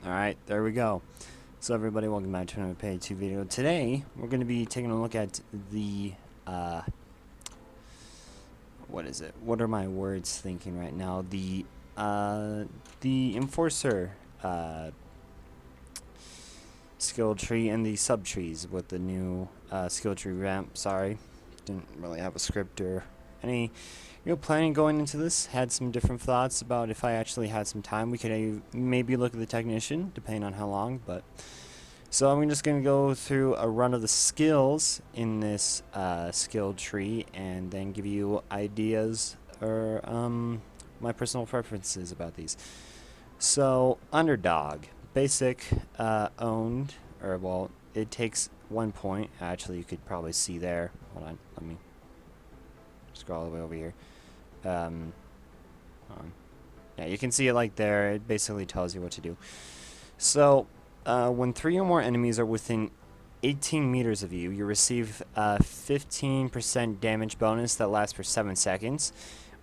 Alright, there we go. So everybody, welcome back to another Payday 2 video. Today, we're going to be taking a look at the, what is it? What are my words thinking right now? The Enforcer, skill tree and the sub trees with the new, skill tree ramp. Sorry, didn't really have a script or any planning going into this. Had some different thoughts about if I actually had some time. We could maybe look at the technician, depending on how long. But so I'm just going to go through a run of the skills in this skill tree, and then give you ideas or my personal preferences about these. So underdog, basic, owned, or well, it takes 1 point. Actually, you could probably see there. Hold on, let me scroll all the way over here. Hold on. Yeah, you can see it like there. It basically tells you what to do. So, when 3 or more enemies are within 18 meters of you, you receive a 15% damage bonus that lasts for 7 seconds.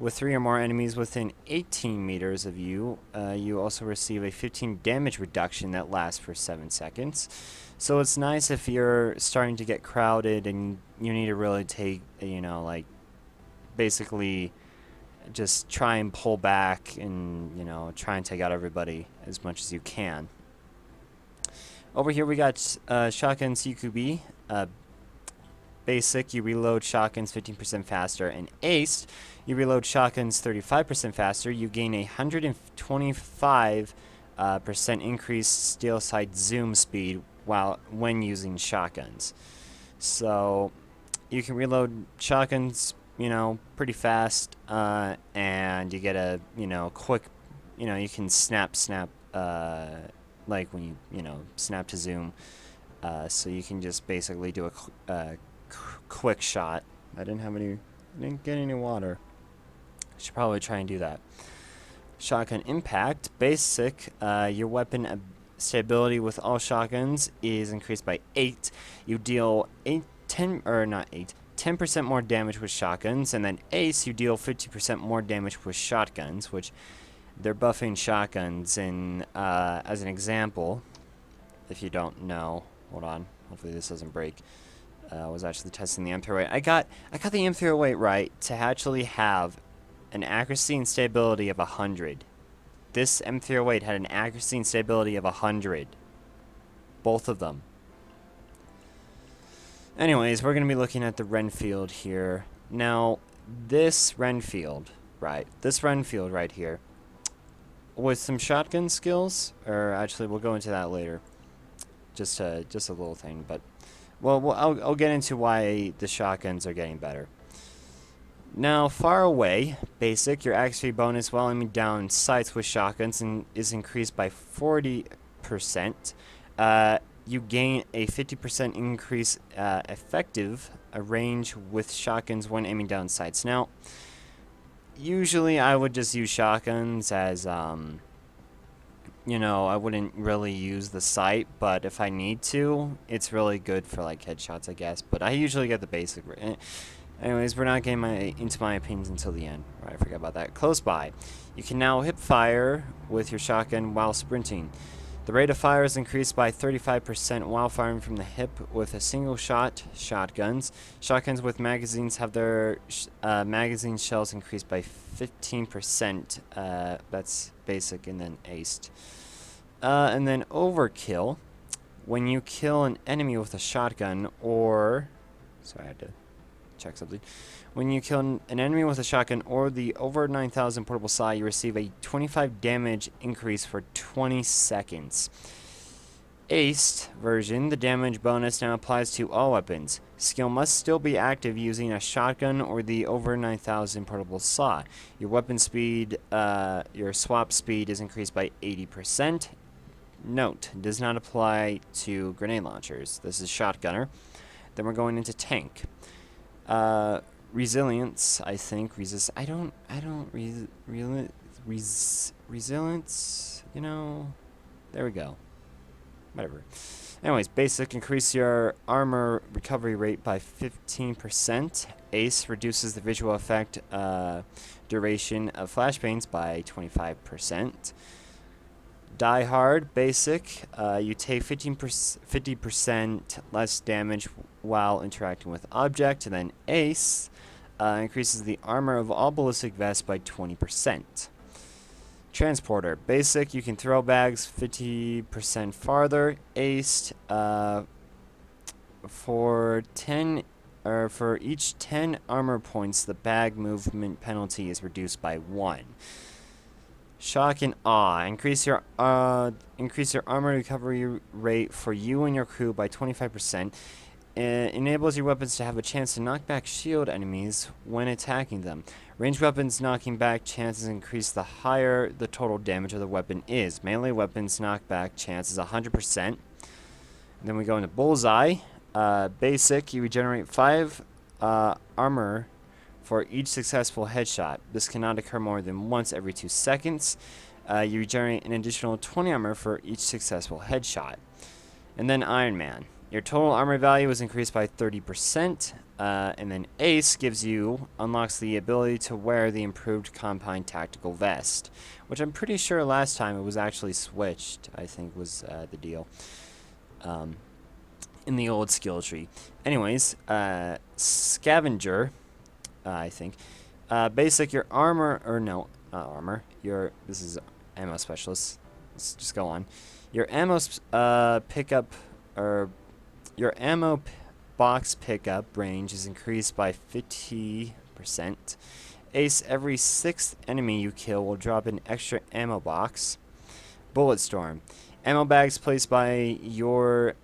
With 3 or more enemies within 18 meters of you, you also receive a 15 damage reduction that lasts for 7 seconds. So it's nice if you're starting to get crowded and you need to really take, like, basically just try and pull back and, try and take out everybody as much as you can. Over here we got shotgun CQB. Basic, you reload shotguns 15% faster, and aced, you reload shotguns 35% faster. You gain a 125% increased steel sight zoom speed when using shotguns. So you can reload shotguns, pretty fast, and you get a, quick, you can snap, like when you, snap to zoom. So you can just basically do a quick shot. I didn't get any water. I should probably try and do that. Shotgun impact, basic, your weapon stability with all shotguns is increased by 8. You deal 10% more damage with shotguns, and then ace, you deal 50% more damage with shotguns, which they're buffing shotguns. And as an example, if you don't know, hold on, hopefully this doesn't break. I was actually testing the M308. I got the M308 right to actually have an accuracy and stability of 100. This M308 had an accuracy and stability of 100. Both of them. Anyways, we're going to be looking at the Renfield here. Now, this Renfield right here, with some shotgun skills, or actually we'll go into that later. Just a little thing, but well, I'll get into why the shotguns are getting better. Now, far away, basic, your accuracy bonus while aiming down sights with shotguns is increased by 40%. You gain a 50% increase effective range with shotguns when aiming down sights. Now, usually I would just use shotguns as, I wouldn't really use the sight, but if I need to, it's really good for, like, headshots, I guess. But I usually get the basic. Anyways, we're not getting into my opinions until the end. Right, I forgot about that. Close by. You can now hip fire with your shotgun while sprinting. The rate of fire is increased by 35% while firing from the hip with a single shot. Shotguns with magazines have their magazine shells increased by 15%. That's basic, and then aced. And then overkill. When you kill an enemy with a shotgun, or sorry, I had to check something. When you kill an enemy with a shotgun or the over 9,000 portable saw, you receive a 25 damage increase for 20 seconds. Aced version, the damage bonus now applies to all weapons. Skill must still be active using a shotgun or the over 9,000 portable saw. Your weapon speed, your swap speed is increased by 80%. Note, does not apply to grenade launchers. This is shotgunner. Then we're going into tank. Resilience, I think. Resilience, there we go. Whatever. Anyways, basic, increase your armor recovery rate by 15%. Ace reduces the visual effect duration of flashbangs by 25%. Die Hard, basic. You take 50% less damage while interacting with object. And then Ace increases the armor of all ballistic vests by 20%. Transporter, basic. You can throw bags 50% farther. Aced, for each 10 armor points, the bag movement penalty is reduced by 1. Shock and Awe. Increase your armor recovery rate for you and your crew by 25%. It enables your weapons to have a chance to knock back shield enemies when attacking them. Ranged weapons knocking back chances increase the higher the total damage of the weapon is. Melee weapons knockback chance is 100%. Then we go into Bullseye. Basic, you regenerate 5 armor for each successful headshot. This cannot occur more than once every 2 seconds. You regenerate an additional 20 armor for each successful headshot. And then Iron Man. Your total armor value is increased by 30%. And then Ace unlocks the ability to wear the improved Combine Tactical Vest, which I'm pretty sure last time it was actually switched, I think was the deal. In the old skill tree. Anyways, Scavenger, I think. Basic, your armor, or no, not armor. This is ammo specialist. Let's just go on. Your ammo pickup, or your ammo box pickup range is increased by 50%. Ace, every 6th enemy you kill will drop an extra ammo box. Bullet Storm. Ammo bags placed by your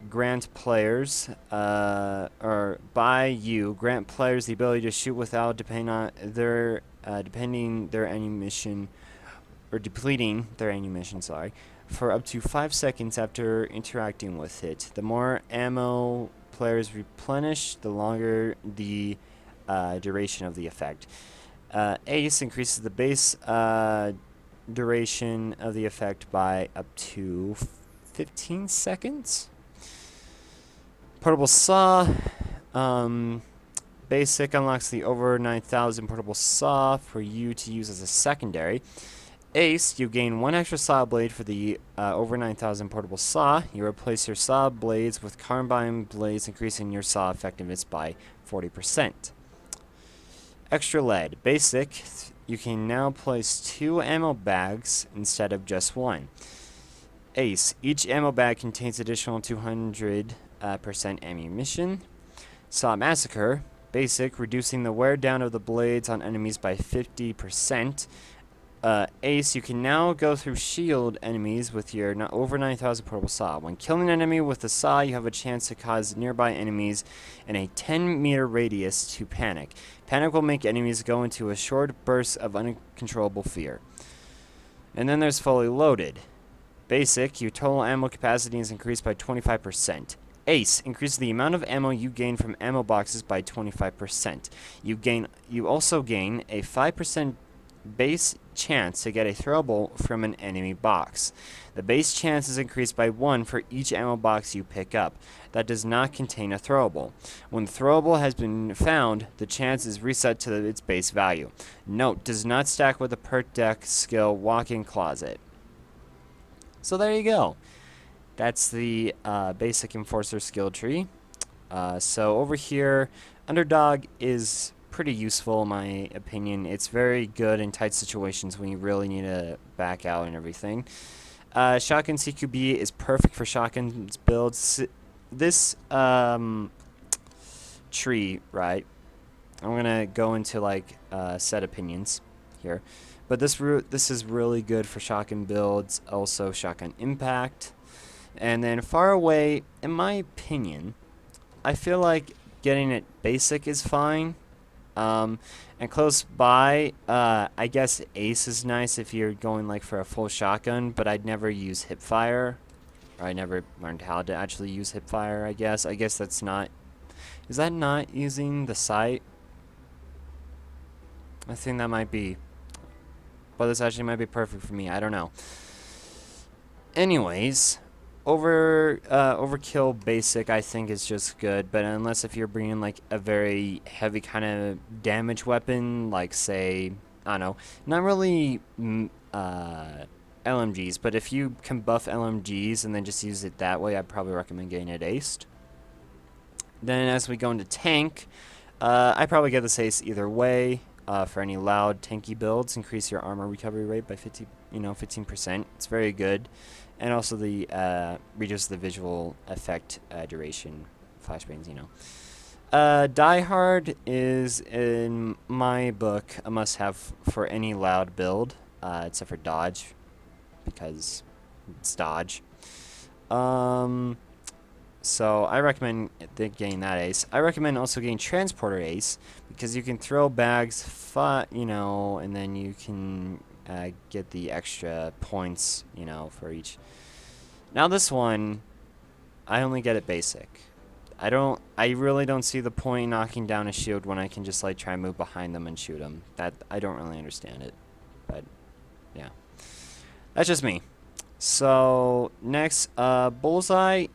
grant players, grant players the ability to shoot without depleting their ammunition, for up to 5 seconds after interacting with it. The more ammo players replenish, the longer the duration of the effect. Ace increases the base duration of the effect by up to 15 seconds. Portable Saw. Basic unlocks the over 9,000 portable saw for you to use as a secondary. Ace, you gain 1 extra saw blade for the over 9,000 portable saw. You replace your saw blades with carbine blades, increasing your saw effectiveness by 40%. Extra lead. Basic, you can now place 2 ammo bags instead of just 1. Ace, each ammo bag contains additional 200% ammunition. Saw Massacre. Basic, reducing the wear down of the blades on enemies by 50%. Ace, you can now go through shield enemies with your over 9,000 portable saw. When killing an enemy with the saw, you have a chance to cause nearby enemies in a 10-meter radius to panic. Panic will make enemies go into a short burst of uncontrollable fear. And then there's Fully Loaded. Basic, your total ammo capacity is increased by 25%. Ace increases the amount of ammo you gain from ammo boxes by 25%. You also gain a 5% base chance to get a throwable from an enemy box. The base chance is increased by 1 for each ammo box you pick up that does not contain a throwable. When the throwable has been found, the chance is reset to its base value. Note, does not stack with the perk deck skill Walk-in Closet. So there you go. That's the basic Enforcer skill tree. So over here, Underdog is pretty useful in my opinion. It's very good in tight situations when you really need to back out and everything. Shotgun CQB is perfect for shotgun builds. This tree, right? I'm gonna go into like set opinions here, but this is really good for shotgun builds. Also, shotgun impact, and then far away. In my opinion, I feel like getting it basic is fine. And close by, I guess Ace is nice if you're going like for a full shotgun, but I'd never use hipfire, or I never learned how to actually use hipfire. I guess that's not. Is that not using the sight? I think that might be, but this actually might be perfect for me. I don't know. Anyways, overkill basic I think is just good, but unless if you're bringing like a very heavy kind of damage weapon, like say, I don't know, not really LMGs, but if you can buff LMGs and then just use it that way, I'd probably recommend getting it aced. Then as we go into tank, I probably get this ace either way. For any loud tanky builds, increase your armor recovery rate by 15%. It's very good, and also the reduces the visual effect duration. Flashbangs, Die Hard is, in my book, a must-have for any loud build, except for dodge, because it's dodge. So I recommend getting that ace. I recommend also getting transporter ace because you can throw bags, and then you can get the extra points, for each. Now this one, I only get it basic. I really don't see the point in knocking down a shield when I can just like try and move behind them and shoot them. I don't really understand it, but yeah, that's just me. So next, bullseye.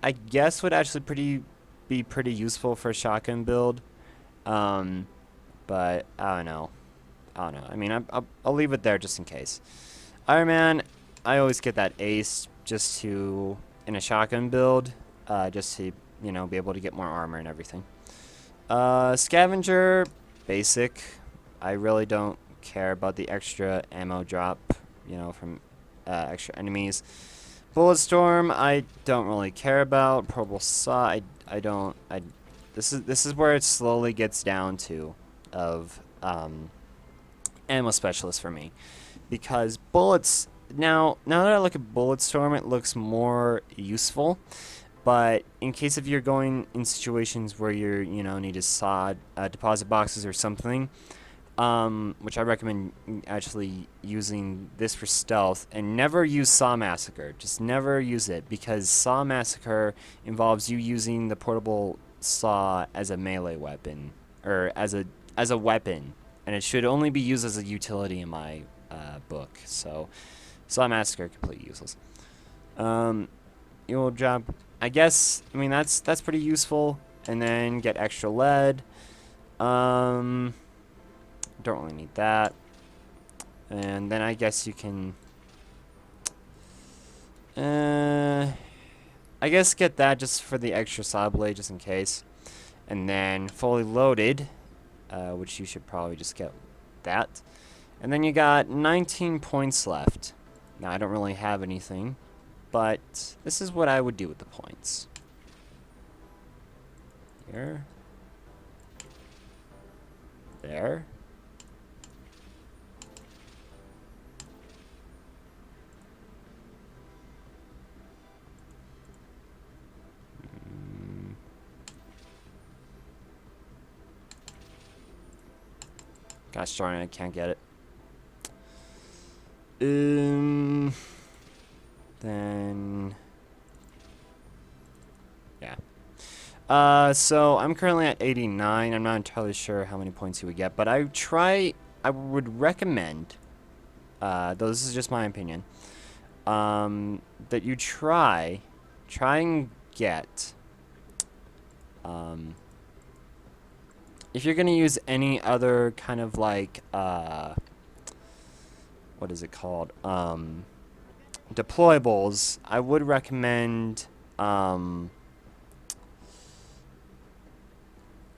I guess would actually be pretty useful for a shotgun build, but I don't know. I mean, I'll leave it there just in case. Iron Man, I always get that ace just to in a shotgun build, just to be able to get more armor and everything. Scavenger, basic. I really don't care about the extra ammo drop, from extra enemies. Bulletstorm, I don't really care about. Purple Saw, this is where it slowly gets down to of ammo specialist for me, because bullets now that I look at Bulletstorm, it looks more useful. But in case if you're going in situations where you're need to saw deposit boxes or something. Which I recommend actually using this for stealth, and never use Saw Massacre. Just never use it, because Saw Massacre involves you using the portable saw as a melee weapon, or as a weapon, and it should only be used as a utility in my book. So Saw Massacre completely useless. You'll drop, I guess. I mean that's pretty useful, and then get extra lead. Don't really need that. And then I guess you can I guess get that just for the extra saw blade, just in case. And then fully loaded, which you should probably just get that. And then you got 19 points left. Now I don't really have anything, but this is what I would do with the points. Here. There. Gosh darn it, I can't get it. Then yeah. So I'm currently at 89. I'm not entirely sure how many points you would get, but I would recommend, though this is just my opinion, that you try and get, if you're going to use any other kind of like, what is it called? Deployables, I would recommend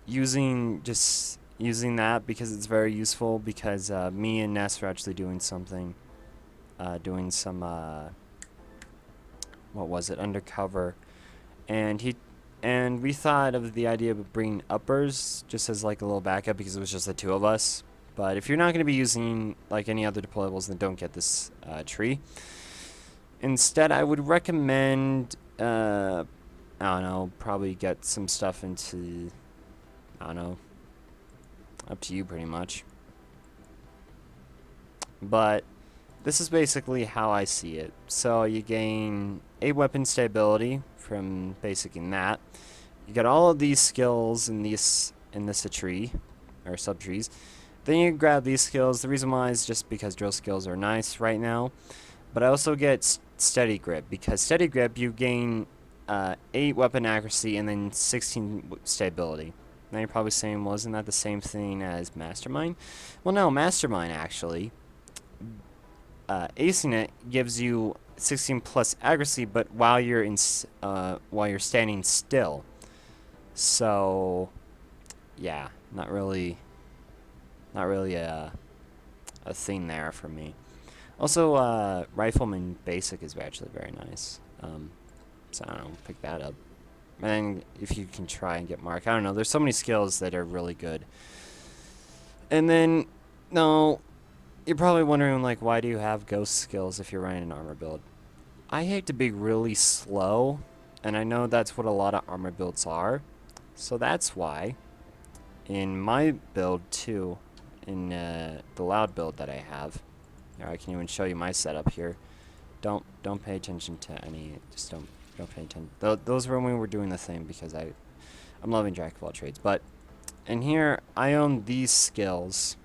using that, because it's very useful, because me and Ness are actually doing something, what was it, undercover, and we thought of the idea of bringing uppers just as like a little backup, because it was just the two of us. But if you're not going to be using like any other deployables, then don't get this tree. Instead, I would recommend, I don't know, probably get some stuff into, I don't know, up to you pretty much. But this is basically how I see it. So you gain 8 weapon stability from basicing that. You get all of these skills in this tree, or sub-trees. Then you grab these skills. The reason why is just because drill skills are nice right now. But I also get steady grip, because steady grip you gain 8 weapon accuracy and then 16 stability. Now you're probably saying, well, isn't that the same thing as Mastermind? Well, no, Mastermind actually acing it gives you 16 plus accuracy, but while you're standing still. So, yeah, not really a thing there for me. Also, Rifleman Basic is actually very nice. So I don't know, pick that up. And then if you can try and get Mark, I don't know. There's so many skills that are really good. And then, no, you're probably wondering, like, why do you have ghost skills if you're running an armor build? I hate to be really slow, and I know that's what a lot of armor builds are. So that's why, in my build too, in the loud build that I have, or I can even show you my setup here. Don't pay attention to any. Just don't pay attention. Those were when we were doing the thing because I'm loving Jack of all trades. But in here, I own these skills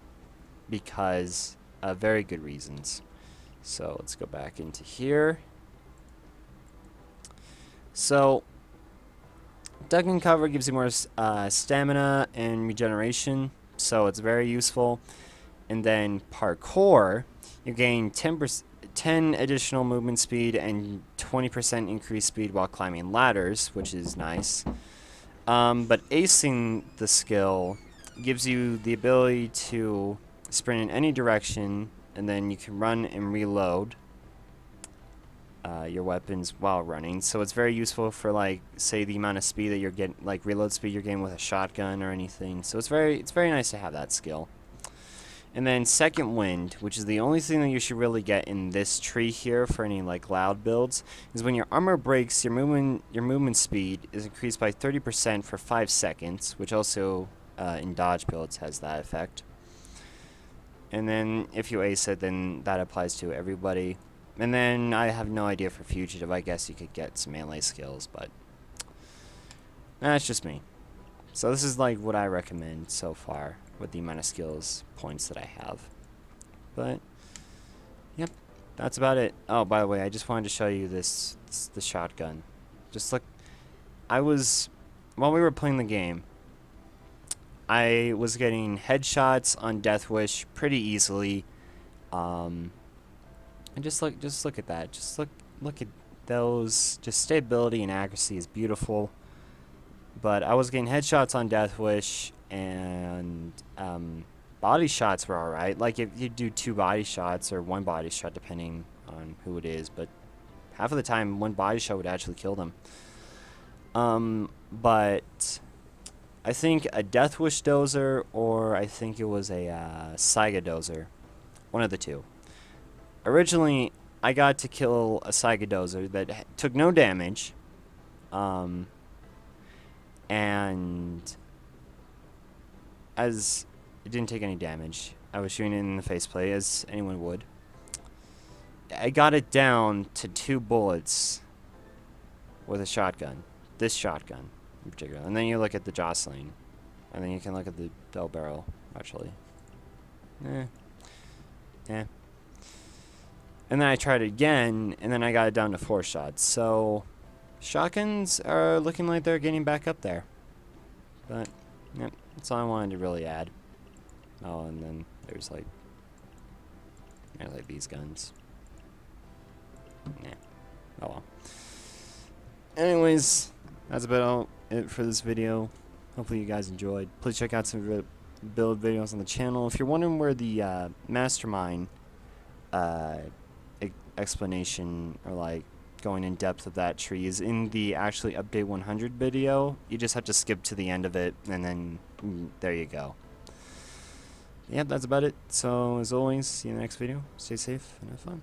because of very good reasons. So let's go back into here. So duck and cover gives you more stamina and regeneration, so it's very useful. And then parkour, you gain 10 additional movement speed and 20% increased speed while climbing ladders, which is nice. But acing the skill gives you the ability to sprint in any direction, and then you can run and reload your weapons while running. So it's very useful for, like, say the amount of speed that you're getting, like reload speed you're getting with a shotgun or anything. So it's very nice to have that skill. And then second wind, which is the only thing that you should really get in this tree here for any like loud builds, is when your armor breaks, your movement speed is increased by 30% for 5 seconds, which also in dodge builds has that effect. And then if you ace it, then that applies to everybody. And then I have no idea for fugitive. I guess you could get some melee skills, but that's just me. So this is like what I recommend so far with the amount of skills points that I have. But yep, that's about it. Oh, by the way, I just wanted to show you the shotgun. Just look, while we were playing the game, I was getting headshots on Death Wish pretty easily. And just look at that. Just look at those. Just stability and accuracy is beautiful. But I was getting headshots on Death Wish, and body shots were alright. Like if you do 2 body shots or 1 body shot, depending on who it is. But half of the time, 1 body shot would actually kill them. But I think a Death Wish dozer, or I think it was a Saiga dozer. One of the two. Originally, I got to kill a Saiga dozer that took no damage. And as it didn't take any damage, I was shooting it in the faceplate, as anyone would. I got it down to 2 bullets with a shotgun. This shotgun in particular. And then you look at the jostling. And then you can look at the double barrel, actually. Yeah. And then I tried it again, and then I got it down to 4 shots. So shotguns are looking like they're getting back up there. But yep, that's all I wanted to really add. Oh, and then there's like these guns. Yeah. Oh well. Anyways, that's about it for this video. Hopefully you guys enjoyed. Please check out some build videos on the channel. If you're wondering where the mastermind explanation, or like going in depth of that tree, is in the actually update 100 video, you just have to skip to the end of it, and then there you go. Yeah, that's about it. So as always, see you in the next video. Stay safe and have fun.